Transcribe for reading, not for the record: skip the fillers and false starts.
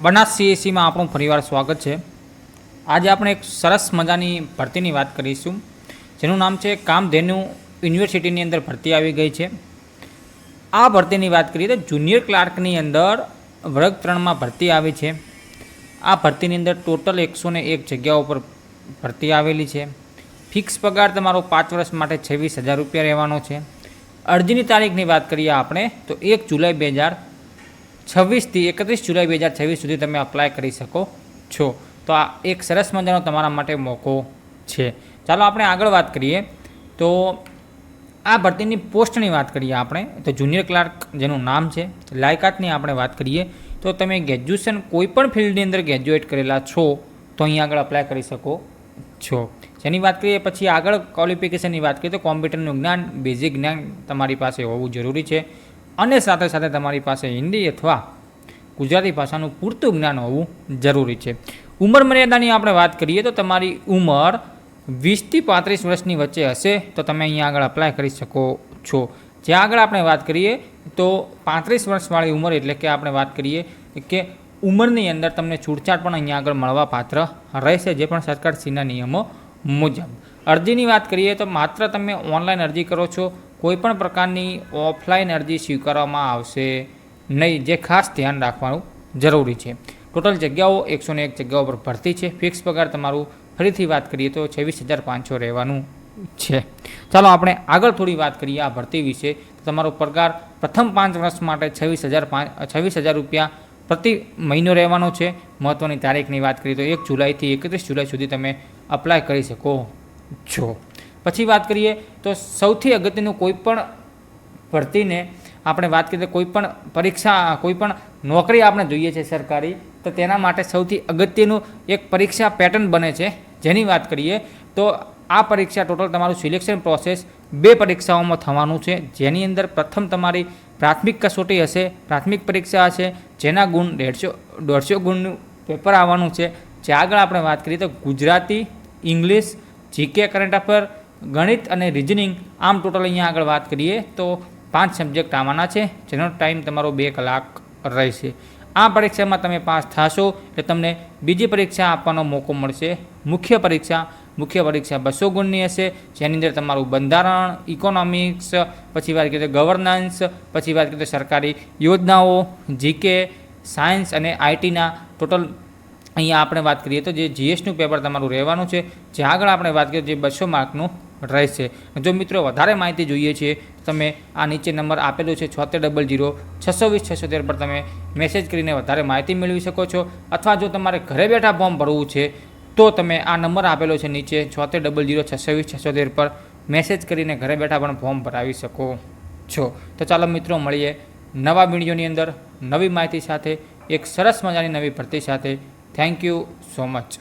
બનાસ સીએસસીમાં આપણું ફરીવાર સ્વાગત છે। આજે આપણે એક સરસ મજાની ભરતીની વાત કરીશું, જેનું નામ છે કામધેનુ યુનિવર્સિટીની અંદર ભરતી આવી ગઈ છે। આ ભરતીની વાત કરીએ તો જુનિયર ક્લાર્કની અંદર વર્ગ 3માં ભરતી આવી છે। આ ભરતીની અંદર ટોટલ 101 જગ્યાઓ પર ભરતી આવેલી છે। ફિક્સ પગાર તમારો 5 વર્ષ માટે 26,000 રૂપિયા રહેવાનો છે। અરજીની તારીખની વાત કરીએ આપણે તો 1 જુલાઈ 2026થી 31 જુલાઈ 2026 સુધી તમે અપ્લાય કરી શકો છો। તો આ એક સરસ મજાનો તમારા માટે મોકો છે। ચાલો આપણે આગળ વાત કરીએ તો આ ભરતીની પોસ્ટની વાત કરીએ આપણે તો જુનિયર ક્લાર્ક જેનું નામ છે। લાયકાતની આપણે વાત કરીએ તો તમે ગ્રેજ્યુએશન કોઈપણ ફિલ્ડની અંદર ગ્રેજ્યુએટ કરેલા છો તો અહીં આગળ અપ્લાય કરી શકો છો। જેની વાત કરીએ પછી આગળ ક્વોલિફિકેશનની વાત કરીએ તો કોમ્પ્યુટરનું જ્ઞાન, બેઝિક જ્ઞાન તમારી પાસે હોવું જરૂરી છે અને સાથે સાથે તમારી પાસે હિન્દી અથવા ગુજરાતી ભાષાનું પૂરતું જ્ઞાન હોવું જરૂરી છે। ઉંમર મર્યાદાની આપણે વાત કરીએ તો તમારી ઉંમર 20થી 35 વર્ષની વચ્ચે હશે તો તમે અહીંયા આગળ અપ્લાય કરી શકો છો। જ્યાં આગળ આપણે વાત કરીએ તો 35 વર્ષવાળી ઉંમર એટલે કે આપણે વાત કરીએ કે ઉંમરની અંદર તમને છૂટછાટ પણ અહીંયા આગળ મળવા પાત્ર રહેશે, જે પણ સરકારશ્રીના નિયમો મુજબ। અરજીની વાત કરીએ તો માત્ર તમે ઓનલાઈન અરજી કરો છો, કોઈપણ પ્રકારની ઓફલાઈન અરજી સ્વીકારવામાં આવશે નહીં, જે ખાસ ધ્યાન રાખવાનું જરૂરી છે। ટોટલ જગ્યાઓ 101 જગ્યાઓ પર ભરતી છે। ફિક્સ પગાર તમારું ફરીથી વાત કરીએ તો 26,500 રહેવાનું છે। ચાલો આપણે આગળ થોડી વાત કરીએ આ ભરતી વિશે। તમારો પગાર પ્રથમ 5 વર્ષ માટે 26,000 રૂપિયા પ્રતિ મહિનો રહેવાનો છે। મહત્ત્વની તારીખની વાત કરીએ તો 1 જુલાઈથી 31 જુલાઈ સુધી તમે અપ્લાય કરી શકો છો। પછી વાત કરીએ તો સૌથી અગત્યનું કોઈપણ ભરતીને આપણે વાત કરીએ તો કોઈપણ પરીક્ષા, કોઈપણ નોકરી આપણે જોઈએ છે સરકારી, તો તેના માટે સૌથી અગત્યનું એક પરીક્ષા પેટર્ન બને છે। જેની વાત કરીએ તો આ પરીક્ષા ટોટલ તમારું સિલેક્શન પ્રોસેસ 2 પરીક્ષાઓમાં થવાનું છે। જેની અંદર પ્રથમ તમારી પ્રાથમિક કસોટી હશે, પ્રાથમિક પરીક્ષા હશે, જેના ગુણ 150 ગુણનું પેપર આવવાનું છે। જે આગળ આપણે વાત કરીએ તો Gujarati, English, GK, current affair, ગણિત અને રિઝનિંગ, આમ ટોટલ અહીંયા આગળ વાત કરીએ તો 5 સબ્જેક્ટ આવવાના છે, જેનો ટાઈમ તમારો 2 કલાક રહેશે। આ પરીક્ષામાં તમે પાસ થશો એટલે તમને બીજી પરીક્ષા આપવાનો મોકો મળશે, મુખ્ય પરીક્ષા 200 ગુણની હશે, જેની અંદર તમારું બંધારણ, ઇકોનોમિક્સ, પછી વાત કરીએ તો ગવર્નન્સ, પછી વાત કરીએ તો સરકારી યોજનાઓ, જીકે, સાયન્સ અને આઈટીના ટોટલ અહીંયા આપણે વાત કરીએ તો જે જીએસનું પેપર તમારું રહેવાનું છે। જે આગળ આપણે વાત કરીએ જે 200 માર્કનું રહેશે। જો મિત્રો વધારે માહિતી જોઈએ છે તમે આ નીચે નંબર આપેલો છે 7600 પર તમે મેસેજ કરીને વધારે માહિતી મેળવી શકો છો, અથવા જો તમારે ઘરે બેઠા ફોર્મ ભરવું છે તો તમે આ નંબર આપેલો છે નીચે 7600 પર મેસેજ કરીને ઘરે બેઠા પણ ફોર્મ ભરાવી શકો છો। તો ચાલો મિત્રો મળીએ નવા વિડીયોની અંદર નવી માહિતી સાથે, એક સરસ મજાની નવી ભરતી સાથે। Thank you so much.